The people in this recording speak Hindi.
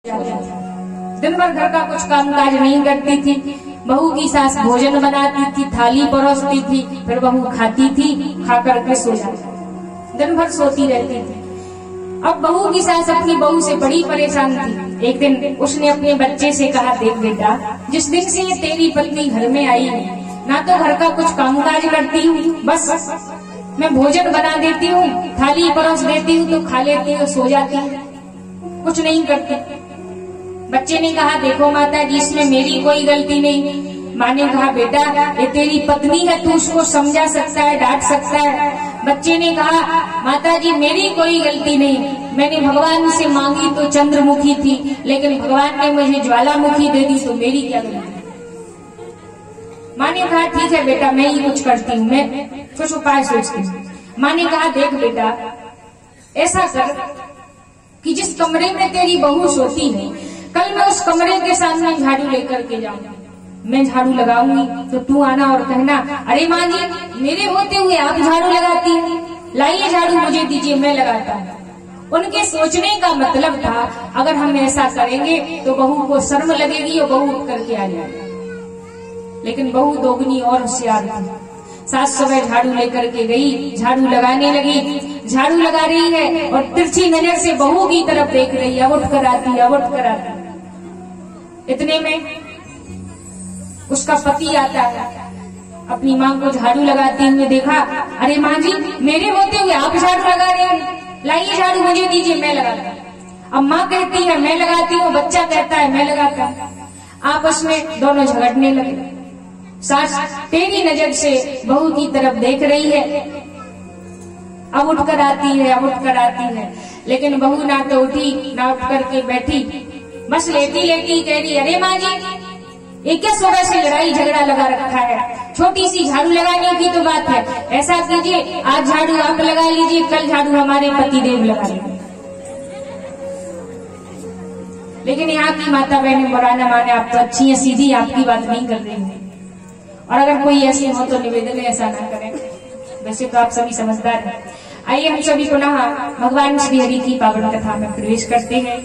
दिन भर घर का कुछ काम काज नहीं करती थी। बहू की सास भोजन बनाती थी, थाली परोसती थी, फिर बहू खाती थी, खा करके सो जाती, दिन भर सोती रहती थी। अब बहू की सास अपनी बहू से बड़ी परेशान थी। एक दिन उसने अपने बच्चे से कहा, देख बेटा, जिस दिन से ये तेरी पत्नी घर में आई है, ना तो घर का कुछ कामकाज करती हूँ, बस मैं भोजन बना देती हूँ, थाली परोस देती हूँ तो खा लेती हूँ, सो जाती है, कुछ नहीं करती। बच्चे ने कहा, देखो माता जी, इसमें मेरी कोई गलती नहीं। माँ ने कहा, बेटा ये तेरी पत्नी है, तू उसको समझा सकता है, डांट सकता है। बच्चे ने कहा, माता जी मेरी कोई गलती नहीं, मैंने भगवान से मांगी तो चंद्रमुखी थी, लेकिन भगवान ने मुझे ज्वालामुखी दे दी, तो मेरी क्या गलती। माँ ने कहा, ठीक है बेटा, मैं ही कुछ करती हूँ, मैं कुछ उपाय सोचती हूँ। माँ ने कहा, देख बेटा, ऐसा कर कि जिस कमरे में तेरी बहू सोती है, कल मैं उस कमरे के सामने झाड़ू लेकर के जाऊंगी, मैं झाड़ू लगाऊंगी तो तू आना और कहना, अरे माँ जी, मेरे होते हुए आप झाड़ू लगाती हैं, लाइए झाड़ू मुझे दीजिए, मैं लगाता हूँ। उनके सोचने का मतलब था, अगर हम ऐसा करेंगे तो बहू को शर्म लगेगी और बहू उठ करके आ जाएगी। लेकिन बहू दोगुनी और होशियार थी। सास सुबह झाड़ू लेकर के गई, झाड़ू लगाने लगी, झाड़ू लगा रही है और तिरछी नजर से बहू की तरफ देख रही है, अब उठ कर आती है, अब उठ कर आती है। इतने में उसका पति आता है, अपनी माँ को झाड़ू लगाते हुए देखा, अरे माँ जी, मेरे होते हुए आप झाड़ू लगा रहे हैं, लाइए झाड़ू मुझे दीजिए, मैं लगाता हूँ। अब माँ कहती है मैं लगाती हूँ, बच्चा कहता है मैं लगाता हूँ। आपस में दोनों झगड़ने लगे। सास तेरी नजर से बहू की तरफ देख रही है, अब उठ कर आती है, अब उठ कर आती है, लेकिन बहू ना तो उठी ना उठ करके बैठी, बस लेटी लेटी कह रही, अरे माँ जी, ये क्या सुबह से लड़ाई झगड़ा लगा रखा है, छोटी सी झाड़ू लगाने की तो बात है, ऐसा कीजिए आज झाड़ू आप लगा लीजिए, कल झाड़ू हमारे पतिदेव लगा लेंगे। लेकिन यहाँ की माता बहनें बुरा न माने, आप तो अच्छी है, सीधी आपकी बात नहीं कर रही है, और अगर कोई ऐसी हो तो निवेदन है ऐसा ना करें। वैसे तो आप सभी समझदार हैं। आइए हम सभी पुनः भगवान श्री हरि की पावन कथा में प्रवेश करते हैं।